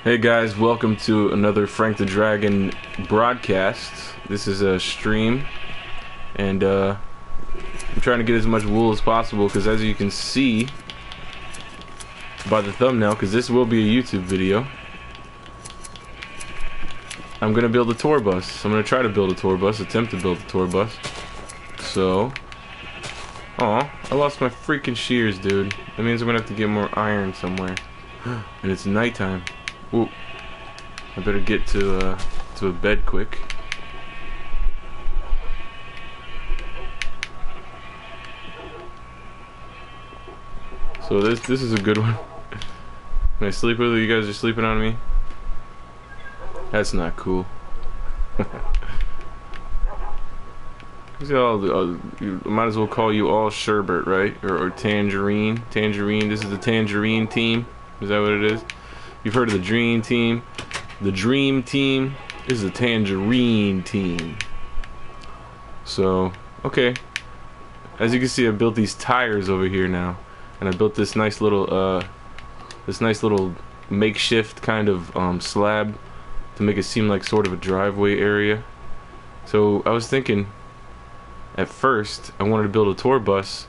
Hey guys, welcome to another Frank the Dragon broadcast. This is a stream, and I'm trying to get as much wool as possible because, as you can see by the thumbnail, because this will be a YouTube video, I'm gonna build a tour bus. I'm gonna try to build a tour bus, attempt to build a tour bus. So, aw, I lost my freaking shears, dude. That means I'm gonna have to get more iron somewhere, and it's nighttime. Ooh, I better get to a bed quick. So this is a good one. Can I sleep with you? You guys are sleeping on me? That's not cool. You might as well call you all Sherbert, right? Or Tangerine. Tangerine. This is the Tangerine team. Is that what it is? You've heard of the Dream Team. The Dream Team is the Tangerine Team. So, okay. As you can see, I built these tires over here now, and I built this nice little makeshift kind of slab to make it seem like sort of a driveway area. So I was thinking, at first, I wanted to build a tour bus,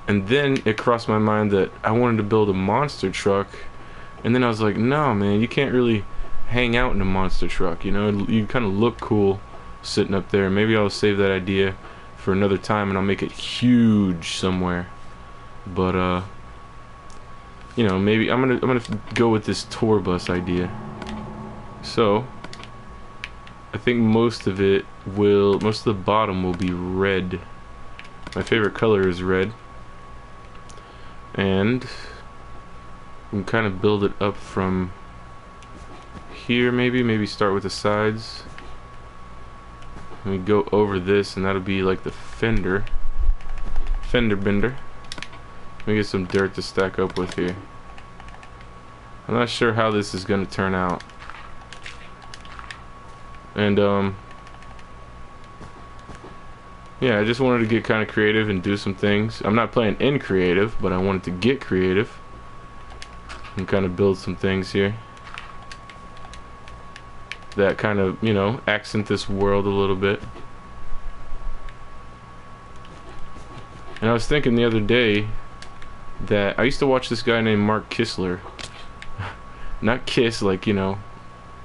and then it crossed my mind that I wanted to build a monster truck. And then I was like, no, man, you can't really hang out in a monster truck, you know? You kind of look cool sitting up there. Maybe I'll save that idea for another time and I'll make it huge somewhere. But you know, maybe I'm gonna go with this tour bus idea. So I think most of the bottom will be red. My favorite color is red. And we can kind of build it up from here, maybe start with the sides. And we go over this, and that'll be like the fender bender. Let me get some dirt to stack up with here. I'm not sure how this is gonna turn out. And yeah, I just wanted to get kind of creative and do some things. I'm not playing in creative, but I wanted to get creative and kind of build some things here that kind of, you know, accent this world a little bit. And I was thinking the other day that I used to watch this guy named Mark Kistler. Not kiss like, you know,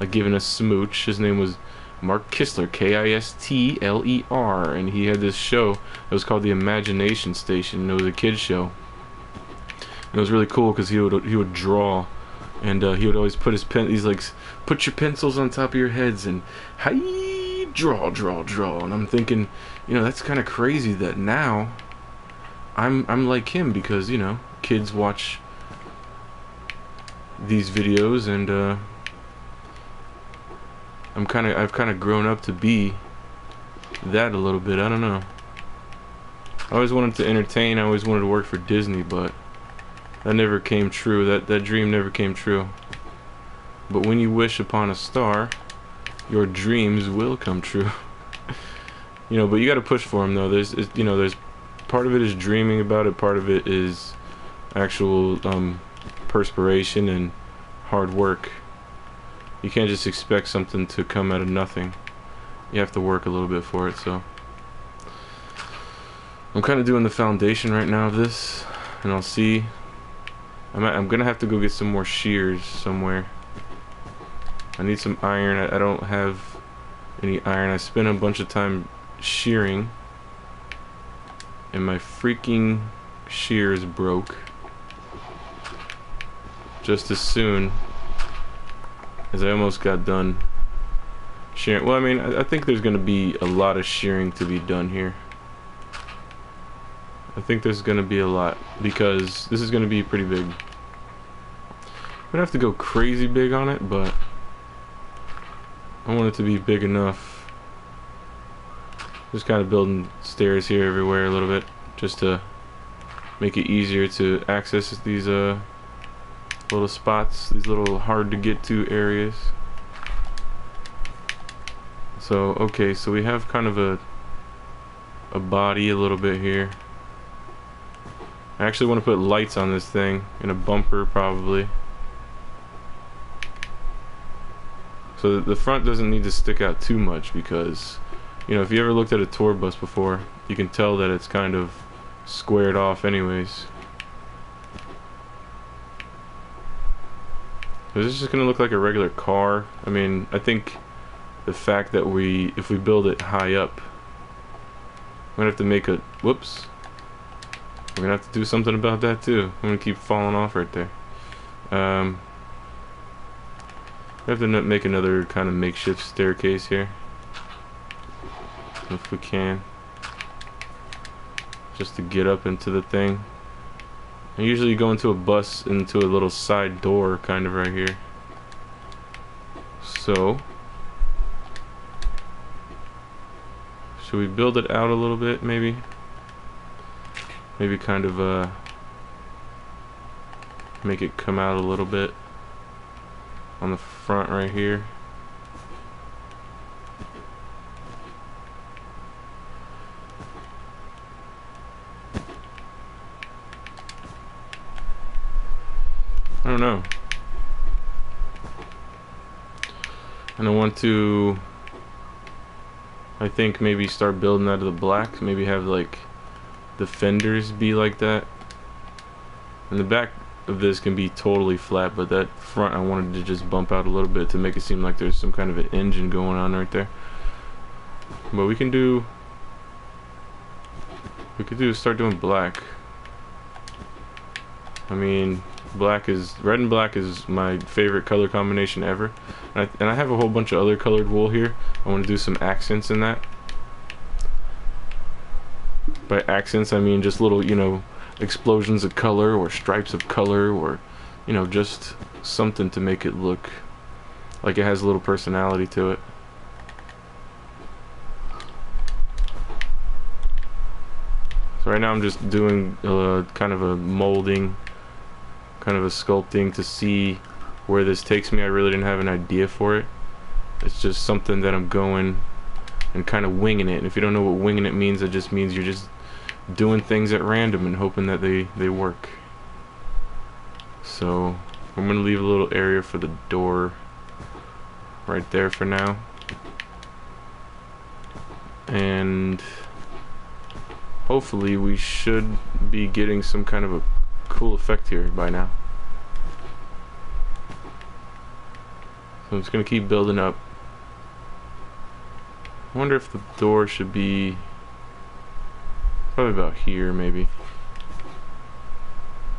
like giving a smooch. His name was Mark Kistler, K-I-S-T-L-E-R, and he had this show that was called The Imagination Station, and it was a kid's show. It was really cool because he would draw, and he would always put his pen. He's like, put your pencils on top of your heads and hi, draw. And I'm thinking, you know, that's kind of crazy that now I'm like him, because, you know, kids watch these videos, and I've kind of grown up to be that a little bit. I don't know. I always wanted to entertain. I always wanted to work for Disney, but that never came true. That dream never came true. But when you wish upon a star, your dreams will come true. You know, but you got to push for them, though. There's part of it is dreaming about it. Part of it is actual perspiration and hard work. You can't just expect something to come out of nothing. You have to work a little bit for it. So I'm kind of doing the foundation right now of this, and I'll see. I'm gonna have to go get some more shears somewhere. I need some iron. I don't have any iron. I spent a bunch of time shearing, and my freaking shears broke just as soon as I almost got done shearing. Well, I mean, I think there's gonna be a lot of shearing to be done here. I think there's gonna be a lot, because this is gonna be pretty big. I'm gonna have to go crazy big on it, but I want it to be big enough. Just kind of building stairs here everywhere a little bit, just to make it easier to access these little spots, these little hard to get to areas. So okay, so we have kind of a body a little bit here. I actually want to put lights on this thing, and a bumper probably. So the front doesn't need to stick out too much, because, you know, if you ever looked at a tour bus before, you can tell that it's kind of squared off anyways. Is this just gonna look like a regular car? I mean, I think the fact that if we build it high up, I'm gonna have to make a, whoops. We're gonna have to do something about that too. I'm gonna keep falling off right there. I have to make another kind of makeshift staircase here, if we can, just to get up into the thing. I usually go into a bus into a little side door kind of right here. So should we build it out a little bit, maybe? Maybe kind of make it come out a little bit on the front right here. I don't know. And I want to, I think, maybe start building out of the black. Maybe have like the fenders be like that. And the back of this can be totally flat, but that front I wanted to just bump out a little bit to make it seem like there's some kind of an engine going on right there. But we could start doing black. I mean, red and black is my favorite color combination ever, and I have a whole bunch of other colored wool here. I want to do some accents in that. By accents I mean just little, you know, explosions of color or stripes of color, or, you know, just something to make it look like it has a little personality to it. So right now I'm just doing kind of a molding, kind of a sculpting to see where this takes me. I really didn't have an idea for it. It's just something that I'm going and kind of winging it. And if you don't know what winging it means, it just means you're just doing things at random and hoping that they work. So I'm gonna leave a little area for the door right there for now, and hopefully we should be getting some kind of a cool effect here by now. So I'm just gonna keep building up. I wonder if the door should be probably about here, maybe.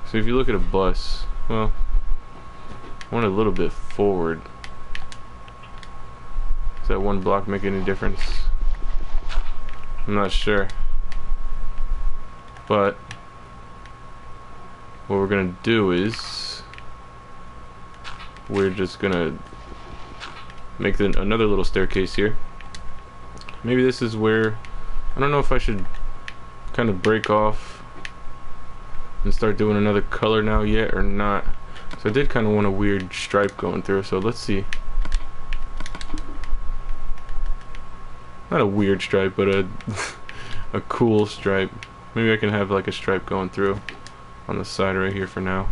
So if you look at a bus, well, I want it a little bit forward. Does that one block make any difference? I'm not sure. But what we're gonna do is we're just gonna make another little staircase here. Maybe this is where, I don't know if I should kind of break off and start doing another color now yet or not. So I did kind of want a weird stripe going through, so let's see. Not a weird stripe, but a cool stripe. Maybe I can have like a stripe going through on the side right here for now.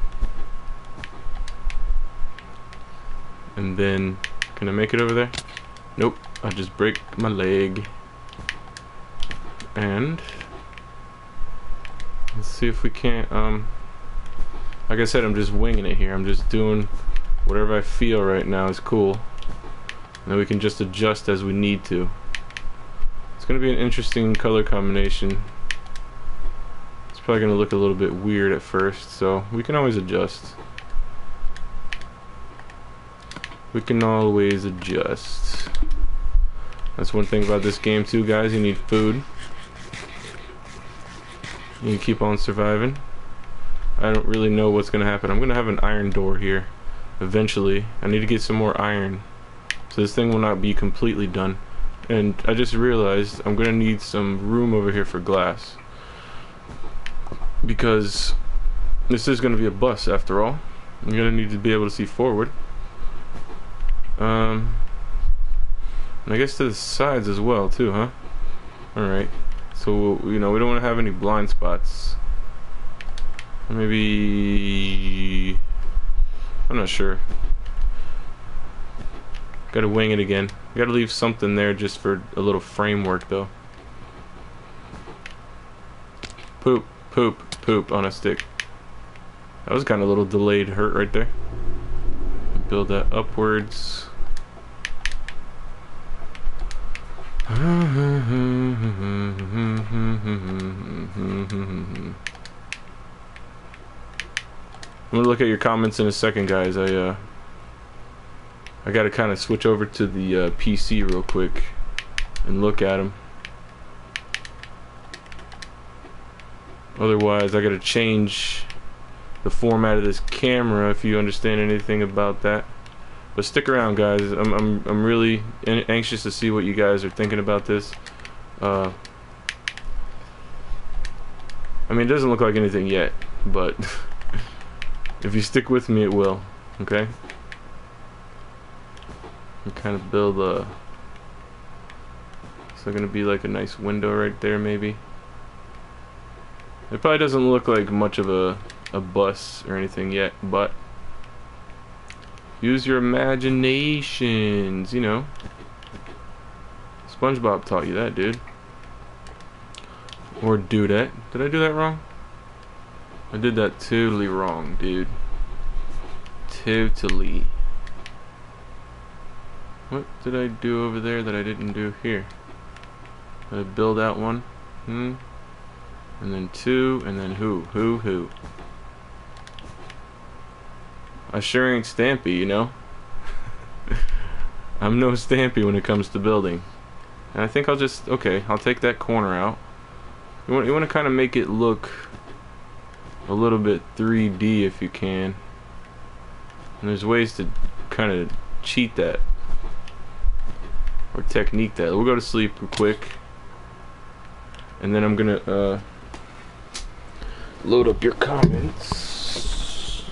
And then, can I make it over there? Nope, I'll just break my leg. And let's see if we can't, like I said, I'm just winging it here. I'm just doing whatever I feel right now is cool. And then we can just adjust as we need to. It's going to be an interesting color combination. It's probably going to look a little bit weird at first, so we can always adjust. We can always adjust. That's one thing about this game too, guys. You need food. You keep on surviving. I don't really know what's gonna happen. I'm gonna have an iron door here eventually. I need to get some more iron, so this thing will not be completely done. And I just realized I'm gonna need some room over here for glass, because this is gonna be a bus after all. I'm gonna need to be able to see forward. And I guess to the sides as well too, huh? Alright. So, you know, we don't want to have any blind spots. Maybe, I'm not sure. Gotta wing it again. Gotta leave something there just for a little framework though. Poop, poop, poop on a stick. That was kind of a little delayed hurt right there. Build that upwards. I'm gonna look at your comments in a second, guys. I gotta kind of switch over to the PC real quick and look at them. Otherwise, I gotta change the format of this camera if you understand anything about that. But stick around, guys. I'm really anxious to see what you guys are thinking about this. I mean, it doesn't look like anything yet, but if you stick with me, it will. Okay. And kind of build a. It's gonna be like a nice window right there, maybe. It probably doesn't look like much of a bus or anything yet, but use your imaginations, you know. SpongeBob taught you that, dude. Or dudette. Did I do that wrong? I did that totally wrong, dude. Totally. What did I do over there that I didn't do here? Did I build out one? And then two, and then who? I sure ain't Stampy, you know? I'm no Stampy when it comes to building. And I think I'll just, okay, I'll take that corner out. You want to kind of make it look a little bit 3D if you can. And there's ways to kind of cheat that. Or technique that. We'll go to sleep real quick. And then I'm going to load up your comments.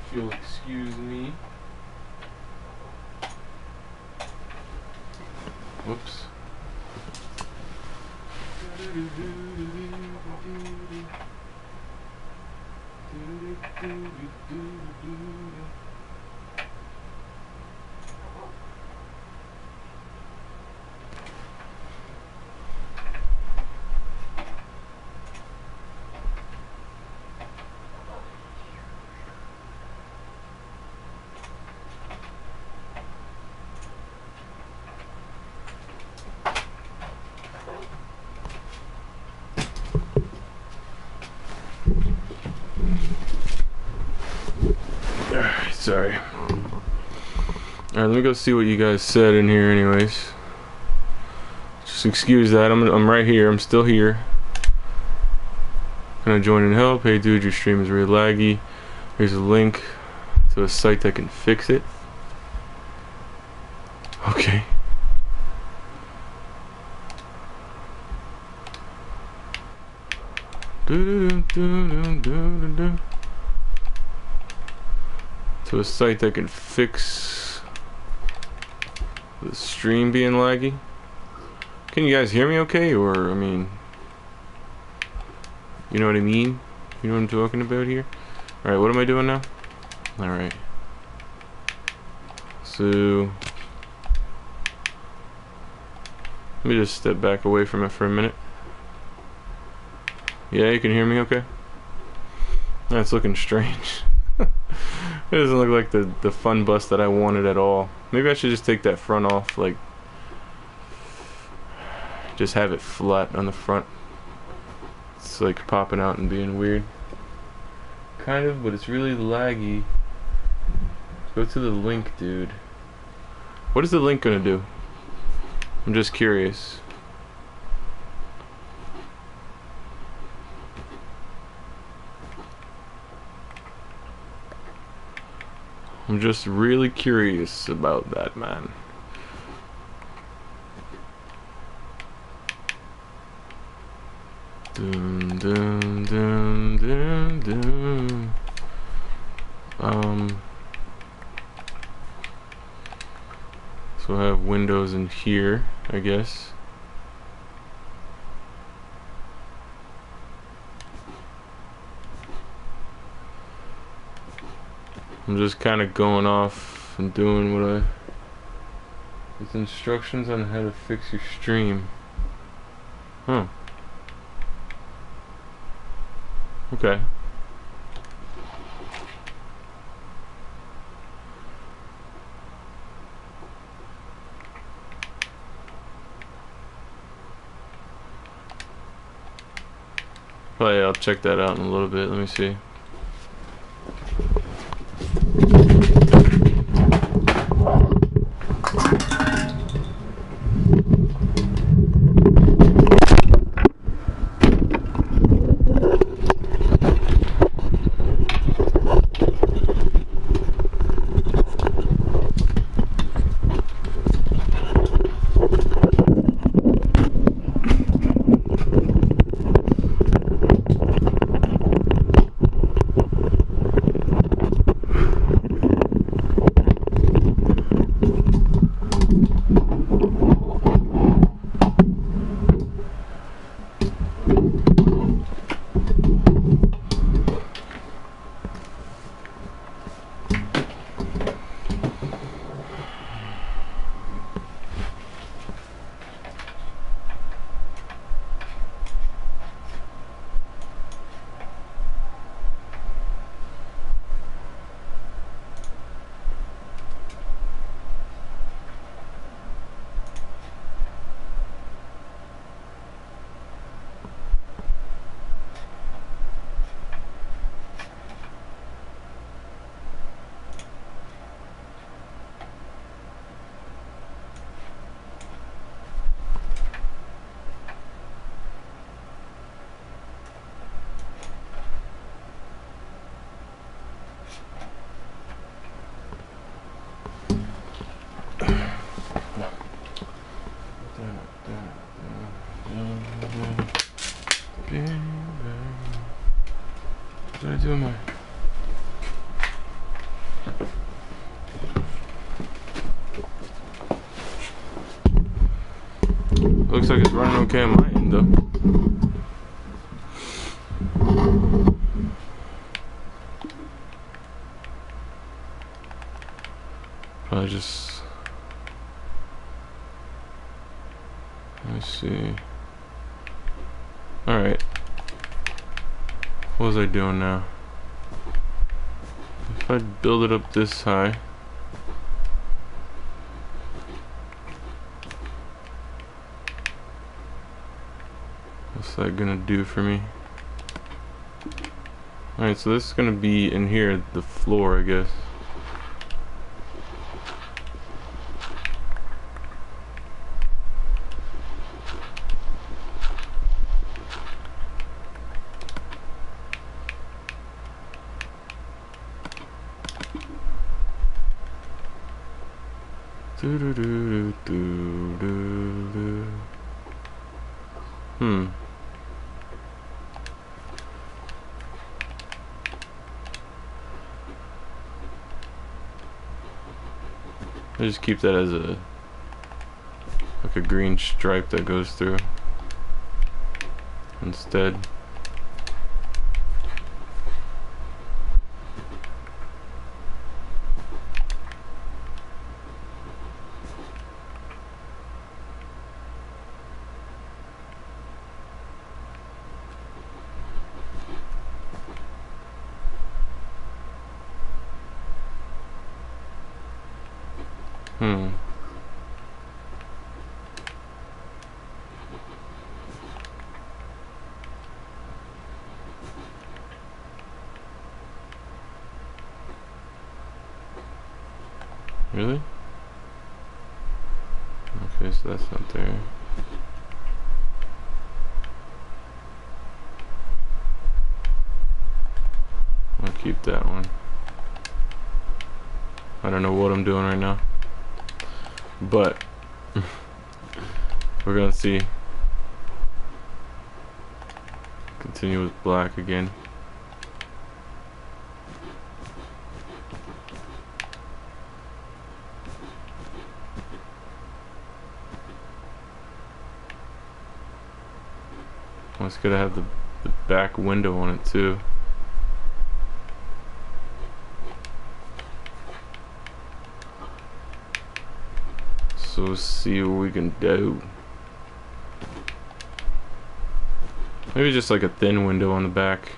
If you'll excuse me. Whoops. Sorry. Alright, let me go see what you guys said in here anyways. Just excuse that. I'm right here. I'm still here. Can I join and help? Hey dude, your stream is really laggy. Here's a link to a site that can fix it. Okay. To a site that can fix the stream being laggy. Can you guys hear me okay? Or, I mean, you know what I mean? You know what I'm talking about here? Alright, what am I doing now? Alright. So, let me just step back away from it for a minute. Yeah, you can hear me okay? That's looking strange. It doesn't look like the fun bus that I wanted at all. Maybe I should just take that front off, like, just have it flat on the front. It's like popping out and being weird. Kind of, but it's really laggy. Go to the link, dude. What is the link gonna do? I'm just curious. I'm just really curious about that, man. Dun, dun, dun, dun, dun. So I have windows in here, I guess. I'm just kind of going off and doing what I... With instructions on how to fix your stream. Huh. Okay. Oh yeah, I'll check that out in a little bit. Let me see. What did I do in my... Looks like it's running okay on my end though. I just... Let's see. Alright. What was I doing now? If I build it up this high, what's that gonna do for me? Alright, so this is gonna be in here, the floor, I guess. I just keep that as a like a green stripe that goes through instead. Really? Okay, so that's not there. I'll keep that one. I don't know what I'm doing right now, but we're gonna see. Continue with black again. Oh, it's gonna have the back window on it too. So let's see what we can do. Maybe just like a thin window on the back.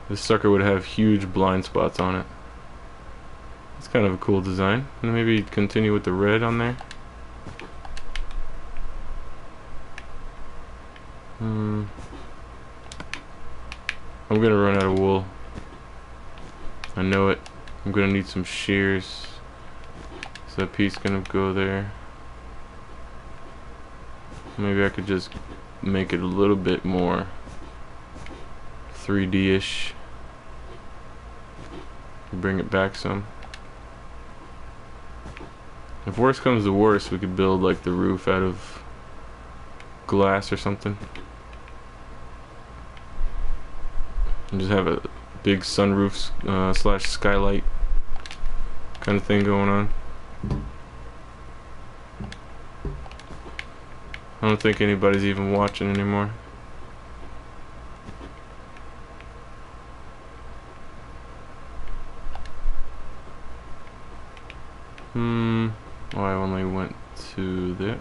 This sucker would have huge blind spots on it. It's kind of a cool design. And maybe continue with the red on there. I'm gonna run out of wool. I know it. I'm gonna need some shears. So that piece gonna go there. Maybe I could just make it a little bit more 3D-ish. Bring it back some. If worse comes to worse, we could build like the roof out of glass or something. And just have a big sunroof slash skylight kind of thing going on. I don't think anybody's even watching anymore. Oh, I only went to there.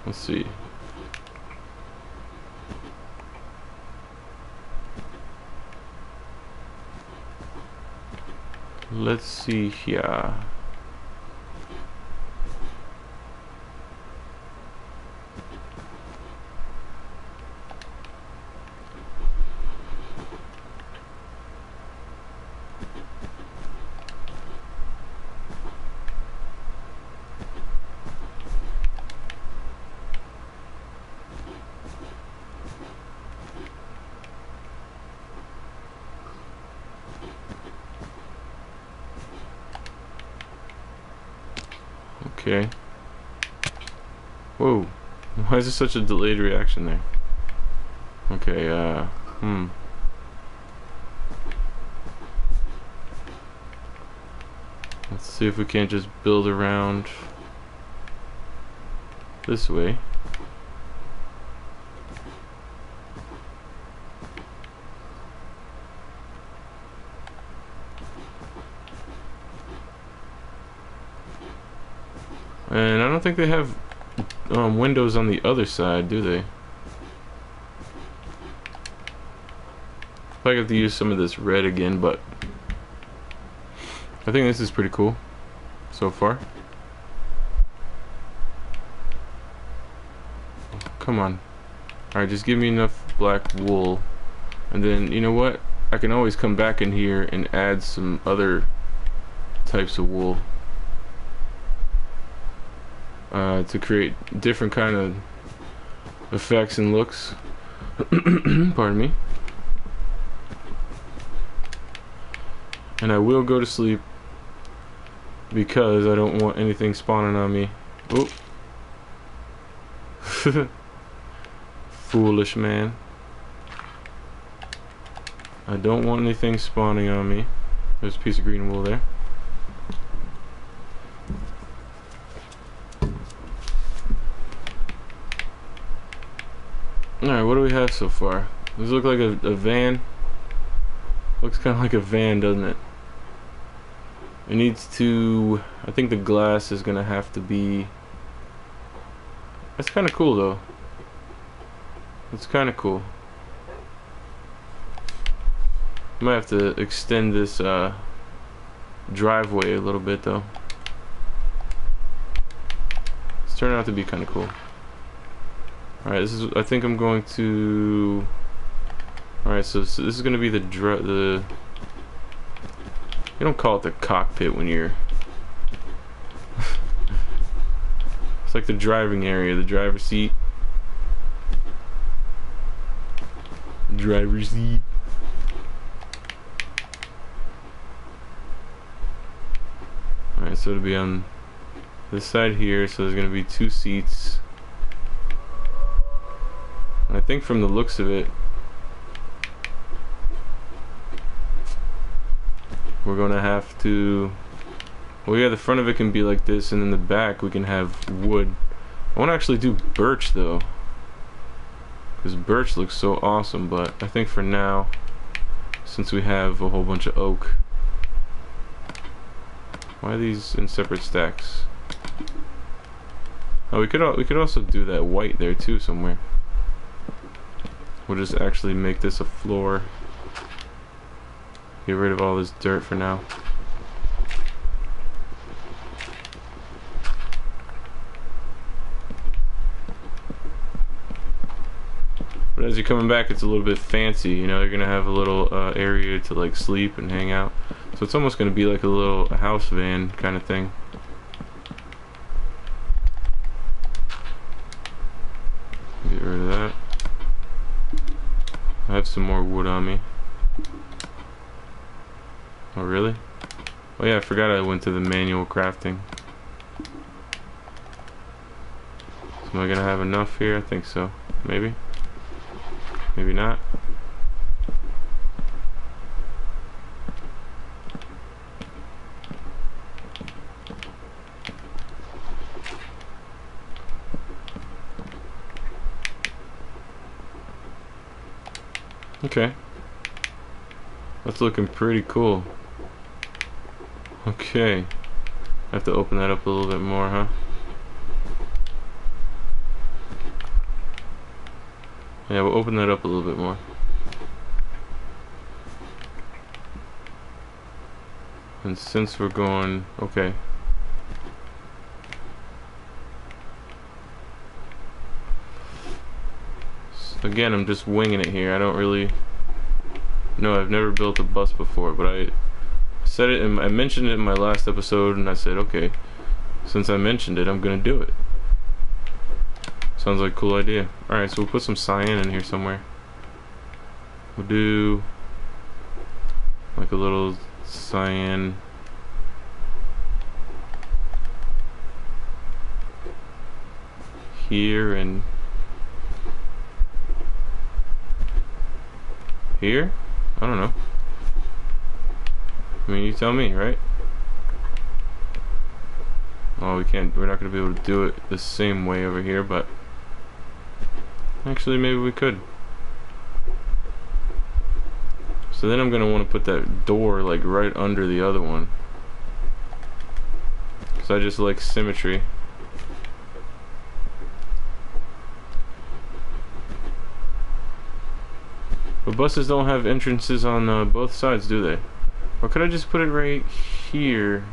Let's see. Let's see here. Okay. Whoa. Why is there such a delayed reaction there? Okay, Let's see if we can't just build around this way. And I don't think they have windows on the other side, do they? Probably have to use some of this red again, but I think this is pretty cool so far. Come on. Alright, just give me enough black wool. And then, you know what? I can always come back in here and add some other types of wool. To create different kind of effects and looks. Pardon me. And I will go to sleep because I don't want anything spawning on me. Oh. Foolish man. I don't want anything spawning on me. There's a piece of green wool there. Alright, what do we have so far? Does it look like a van? Looks kind of like a van, doesn't it? It needs to... I think the glass is gonna have to be... That's kind of cool though. It's kind of cool. Might have to extend this driveway a little bit though. It's turning out to be kind of cool. Alright, this is... I think I'm going to... Alright, so this is going to be the... You don't call it the cockpit when you're... It's like the driving area, the driver's seat. Driver's seat. Alright, so it'll be on this side here, so there's going to be 2 seats. And I think from the looks of it, we're gonna have to... Well, yeah, the front of it can be like this, and then the back we can have wood. I want to actually do birch though, because birch looks so awesome. But I think for now, since we have a whole bunch of oak, Why are these in separate stacks? Oh, we could also do that white there too somewhere. We'll just actually make this a floor. Get rid of all this dirt for now. But as you're coming back, it's a little bit fancy. You know, you're gonna have a little area to like sleep and hang out. So it's almost gonna be like a little house van kind of thing. Get rid of that. I have some more wood on me. Oh really? Oh yeah, I forgot I went to the manual crafting. So am I gonna have enough here? I think so. Maybe. Maybe not. Okay. That's looking pretty cool. Okay. I have to open that up a little bit more, huh? Yeah, we'll open that up a little bit more. And since we're going, okay. Again, I'm just winging it here. I don't really know. I've never built a bus before, but I said it and I mentioned it in my last episode, and I said, okay, since I mentioned it, I'm gonna do it. Sounds like a cool idea. Alright, so we'll put some cyan in here somewhere. We'll do like a little cyan here and here? I don't know. I mean, you tell me, right? Oh, we're not gonna be able to do it the same way over here, but actually maybe we could. So then I'm gonna want to put that door like right under the other one, because I just like symmetry. But buses don't have entrances on both sides, do they? Or could I just put it right here?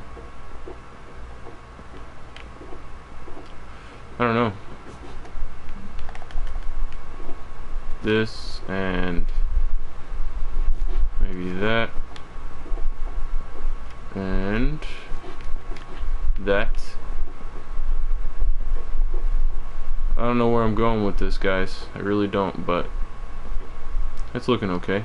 I don't know. This and maybe that and that. I don't know where I'm going with this, guys. I really don't, but it's looking okay.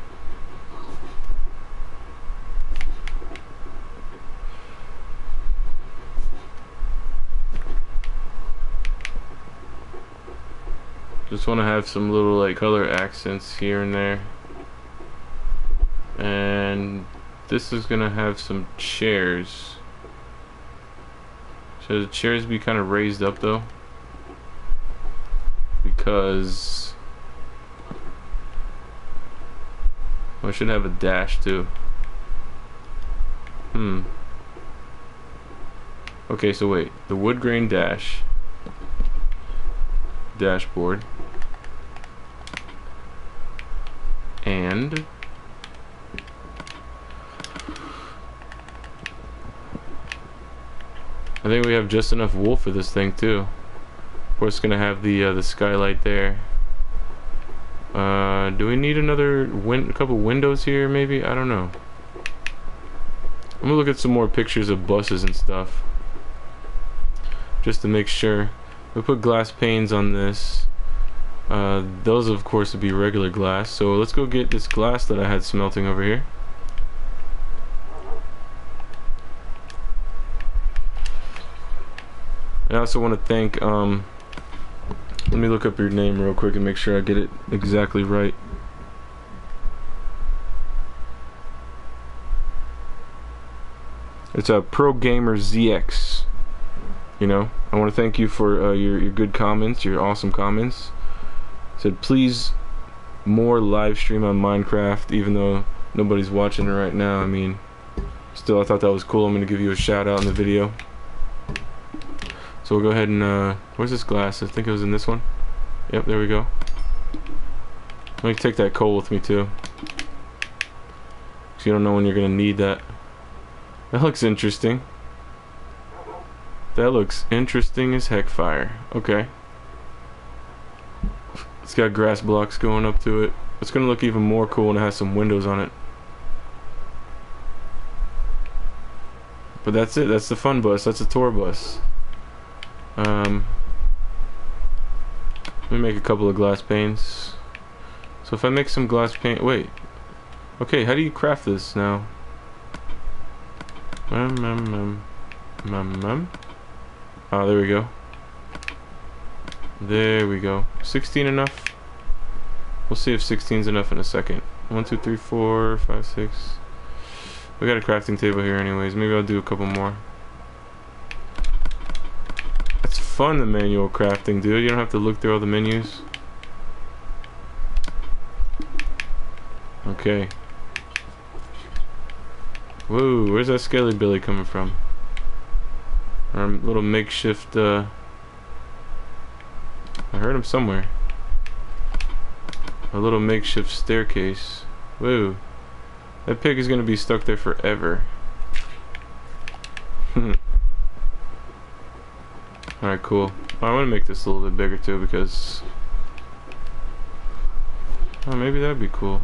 Just want to have some little like color accents here and there. And this is gonna have some chairs. Should the chairs be kind of raised up though? Because I should have a dash too. Okay, so wait. The wood grain dashboard. And I think we have just enough wool for this thing too. Of course, it's gonna have the skylight there. Do we need another a couple windows here? Maybe, I don't know. I'm gonna look at some more pictures of buses and stuff, just to make sure. We put glass panes on this. Those of course would be regular glass. So let's go get this glass that I had smelting over here. I also want to thank let me look up your name real quick and make sure I get it exactly right. It's a Pro Gamer ZX. You know, I want to thank you for your good comments, your awesome comments. Said please more live stream on Minecraft, even though nobody's watching it right now. I mean, Still, I thought that was cool. I'm gonna give you a shout out in the video. So we'll go ahead and where's this glass? I think it was in this one. Yep, there we go. Let me take that coal with me too, so you don't know when you're gonna need that. That looks interesting. That looks interesting as heck fire. Okay. It's got grass blocks going up to it. It's gonna look even more cool when it has some windows on it. But that's it. That's the fun bus. That's a tour bus. Let me make a couple of glass panes. So if I make some glass paint, wait. Okay, how do you craft this now? Oh, there we go. There we go. 16 enough? We'll see if 16 is enough in a second. 1, 2, 3, 4, 5, 6. We got a crafting table here anyways. Maybe I'll do a couple more. It's fun, the manual crafting, dude. You don't have to look through all the menus. Okay. Whoa, where's that Skelly Billy coming from? Our little makeshift, I heard him somewhere. A little makeshift staircase. Whoa. That pig is gonna be stuck there forever. Alright, cool. I want to make this a little bit bigger too because... oh, maybe that'd be cool.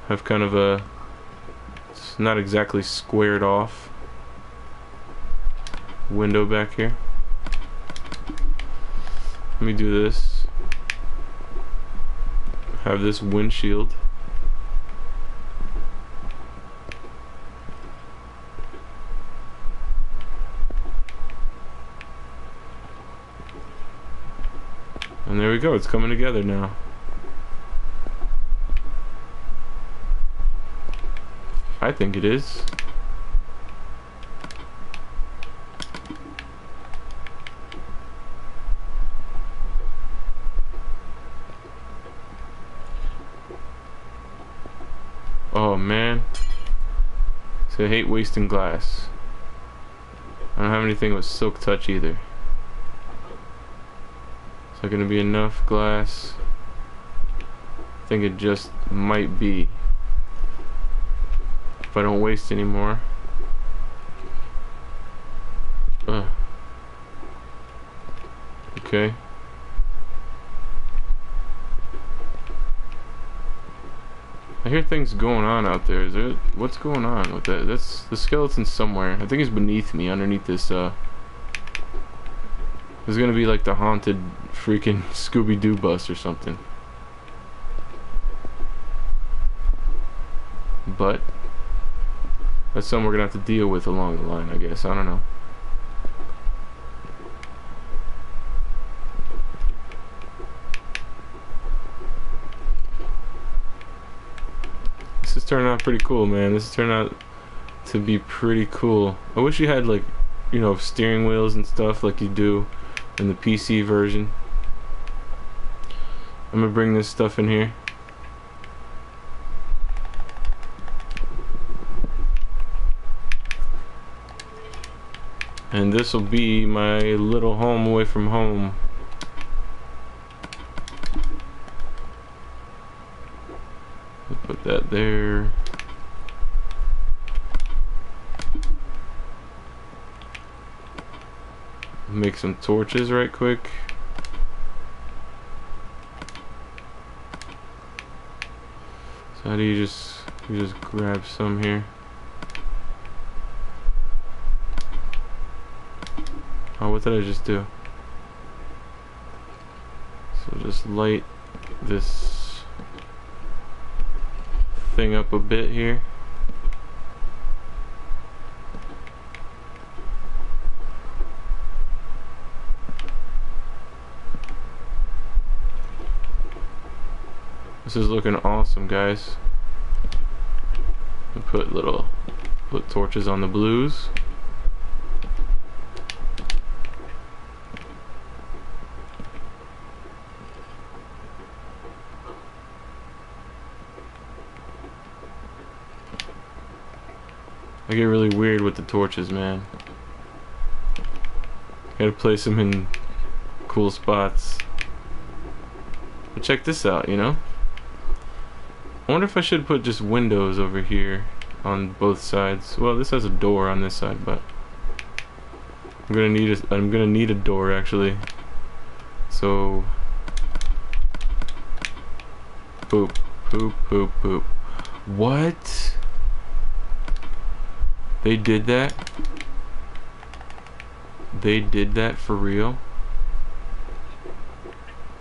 Have kind of a... it's not exactly squared off window back here. Let me do this. Have this windshield. And there we go, it's coming together now. I think it is. Oh man. So I hate wasting glass. I don't have anything with silk touch either. Is that gonna be enough glass? I think it just might be. If I don't waste anymore. Okay. I hear things going on out there. Is there, what's going on with that? That's the skeleton somewhere. I think it's beneath me, underneath this. There's gonna be like the haunted freaking Scooby-Doo bus or something. But that's something we're gonna have to deal with along the line, I guess. I don't know. This is turning out pretty cool, man. This is turning out to be pretty cool. I wish you had, like, you know, steering wheels and stuff like you do in the PC version. I'm gonna bring this stuff in here. And this will be my little home away from home. Put that there. Make some torches right quick. So how do you just grab some here? Oh, what did I just do? So just light this thing up a bit here. This is looking awesome, guys. Put torches on the blues. I get really weird with the torches, man. Gotta place them in cool spots. But check this out, you know? I wonder if I should put just windows over here on both sides. Well, this has a door on this side, but I'm gonna need a door actually. So boop, boop, boop, boop. What? They did that? They did that for real?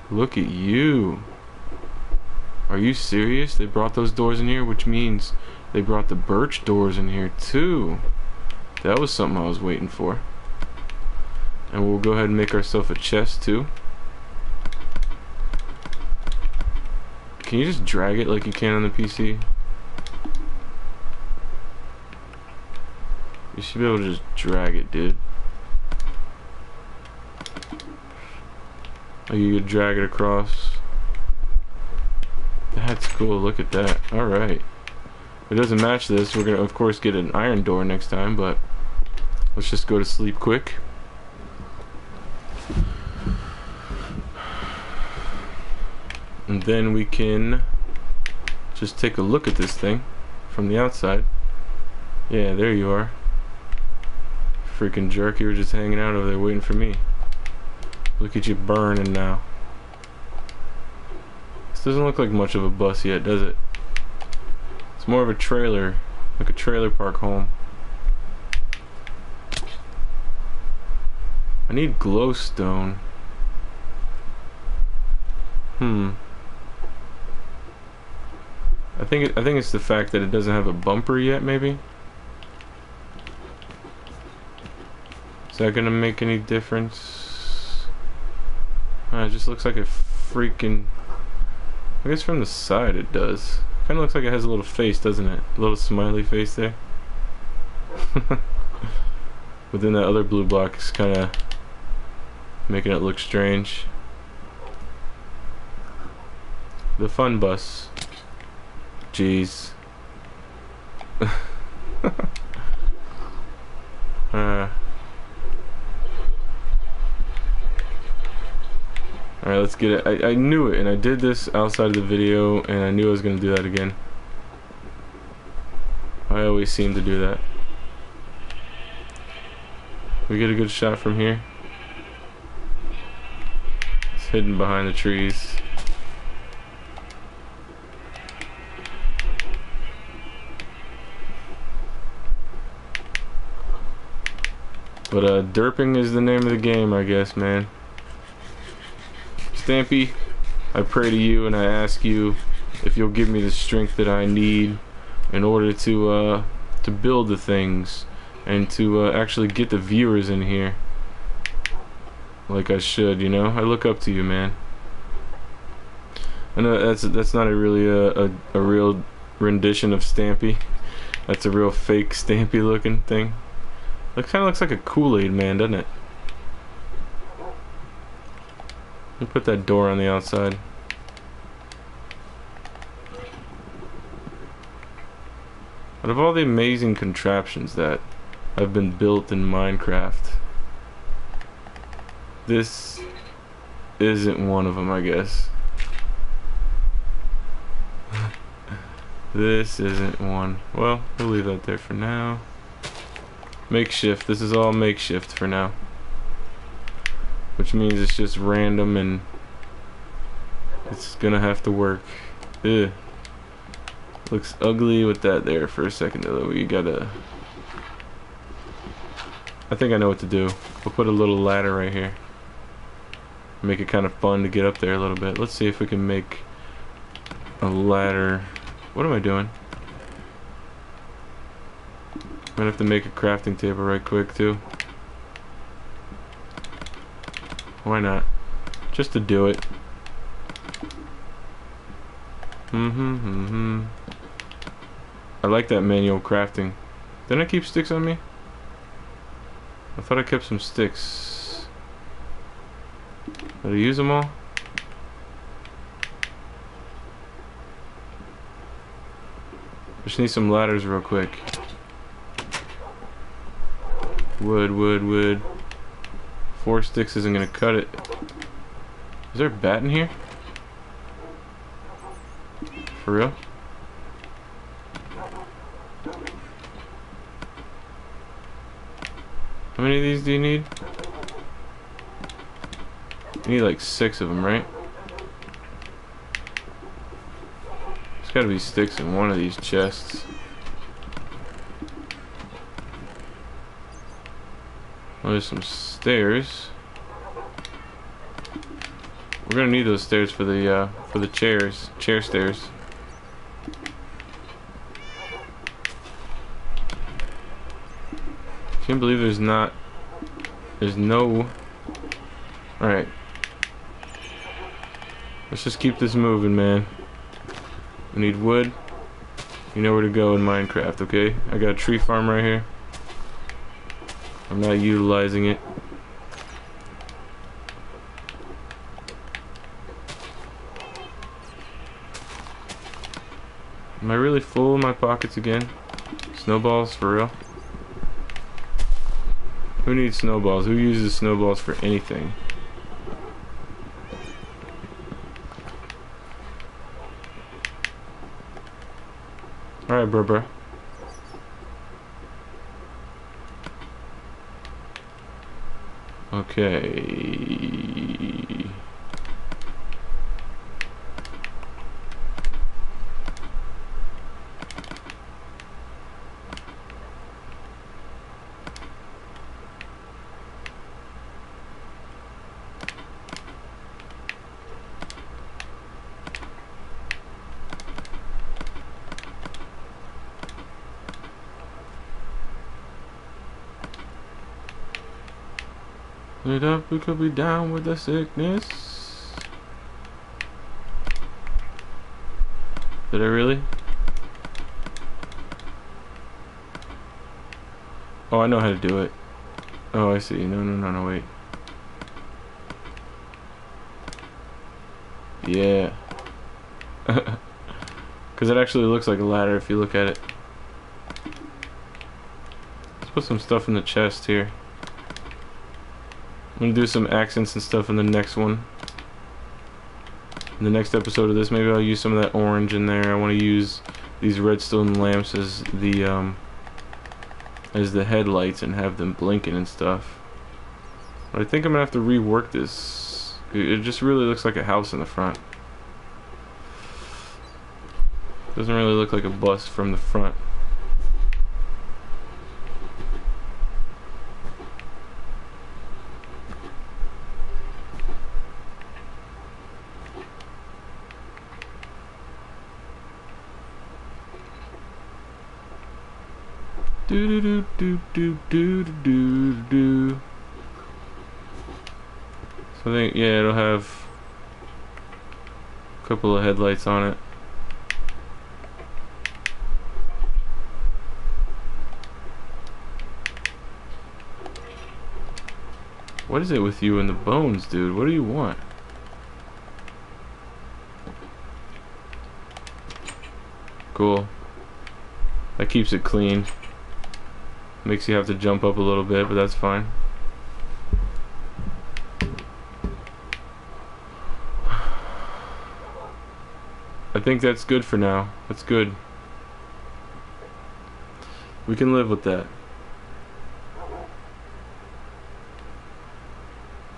Look at you. Are you serious? They brought those doors in here, which means they brought the birch doors in here too. That was something I was waiting for. And we'll go ahead and make ourselves a chest too. Can you just drag it like you can on the PC? You should be able to just drag it, dude. Like you could drag it across. That's cool, look at that. Alright. If it doesn't match this, we're gonna of course get an iron door next time, but let's just go to sleep quick. And then we can just take a look at this thing from the outside. Yeah, there you are. Freaking jerk, you were just hanging out over there waiting for me. Look at you burning now. This doesn't look like much of a bus yet, does it? It's more of a trailer, like a trailer park home. I need glowstone. I think it's the fact that it doesn't have a bumper yet, maybe. Is that gonna make any difference? It just looks like a freaking... I guess from the side it does. Kinda looks like it has a little face, doesn't it? A little smiley face there. But then that other blue block is kinda making it look strange. The fun bus. Jeez. Alright, let's get it. I knew it, and I did this outside of the video, and I knew I was going to do that again. I always seem to do that. We get a good shot from here. It's hidden behind the trees. But derping is the name of the game, I guess, man. Stampy, I pray to you and I ask you if you'll give me the strength that I need in order to build the things and to actually get the viewers in here like I should, you know. I look up to you, man. I know that's not a really a real rendition of Stampy. That's a real fake Stampy looking thing. It kind of looks like a Kool-Aid man, doesn't it? Let me put that door on the outside. Out of all the amazing contraptions that have been built in Minecraft, this isn't one of them, I guess. This isn't one. Well, we'll leave that there for now. Makeshift. This is all makeshift for now. Which means it's just random and it's gonna have to work. Ugh. Looks ugly with that there for a second though. We gotta... I think I know what to do. We'll put a little ladder right here. Make it kind of fun to get up there a little bit. Let's see if we can make a ladder. What am I doing? I'm gonna have to make a crafting table right quick too. Why not? Just to do it. I like that manual crafting. Didn't I keep sticks on me? I thought I kept some sticks. Did I use them all? Just need some ladders real quick. Wood. 4 sticks isn't gonna cut it. Is there a bat in here? For real? How many of these do you need? You need like 6 of them, right? There's gotta be sticks in one of these chests. Oh, there's some stairs. We're gonna need those stairs for the chairs. Chair stairs. Can't believe there's no. Alright. Let's just keep this moving, man. We need wood. You know where to go in Minecraft, okay? I got a tree farm right here. I'm not utilizing it. Am I really full in my pockets again? Snowballs, for real? Who needs snowballs? Who uses snowballs for anything? Alright, bruh. Okay. It up, we could be down with the sickness. Did I really? Oh, I know how to do it. Oh, I see. No, wait. Yeah. Because it actually looks like a ladder if you look at it. Let's put some stuff in the chest here. I'm gonna do some accents and stuff in the next one. In the next episode of this, maybe I'll use some of that orange in there. I want to use these redstone lamps as the headlights and have them blinking and stuff. But I think I'm gonna have to rework this. It just really looks like a house in the front. Doesn't really look like a bus from the front. Do. So I think, yeah, it'll have a couple of headlights on it. What is it with you and the bones, dude? What do you want? Cool. That keeps it clean. Makes you have to jump up a little bit, but that's fine. I think that's good for now. That's good. We can live with that.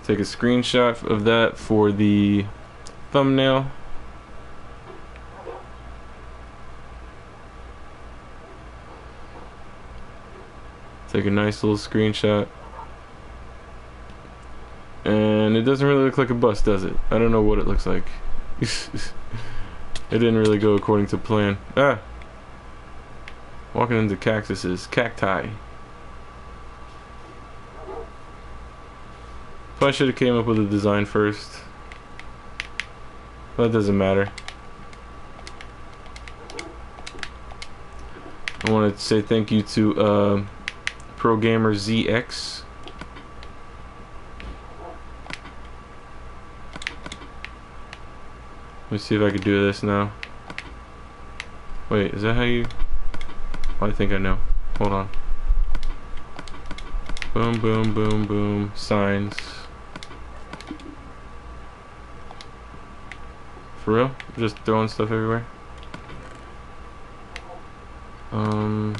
Take a screenshot of that for the thumbnail. Take a nice little screenshot. And it doesn't really look like a bus, does it? I don't know what it looks like. It didn't really go according to plan. Ah! Walking into cactuses. Cacti. Probably should have came up with a design first. But that doesn't matter. I want to say thank you to Pro Gamer ZX. Let me see if I can do this now. Wait, is that how you... Oh, I think I know. Hold on. Boom, boom, boom, boom. Signs. For real? Just throwing stuff everywhere? We'll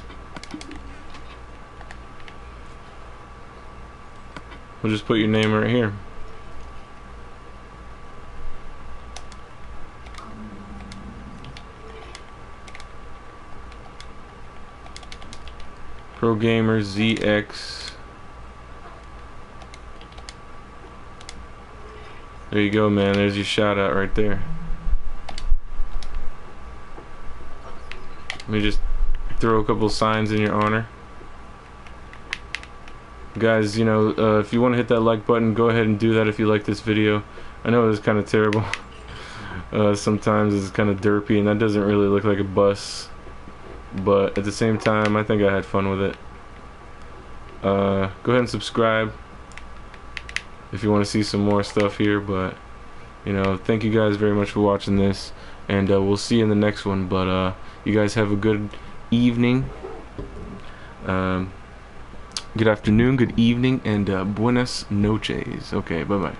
just put your name right here. Pro Gamer ZX. There you go, man. There's your shout out right there. Let me just throw a couple signs in your honor. Guys, you know, if you want to hit that like button, go ahead and do that if you like this video. I know it's kind of terrible. Sometimes it's kind of derpy, and that doesn't really look like a bus. But at the same time, I think I had fun with it. Go ahead and subscribe if you want to see some more stuff here. But, you know, thank you guys very much for watching this. And we'll see you in the next one. But you guys have a good evening. Good afternoon, good evening, and buenas noches. Okay, bye-bye.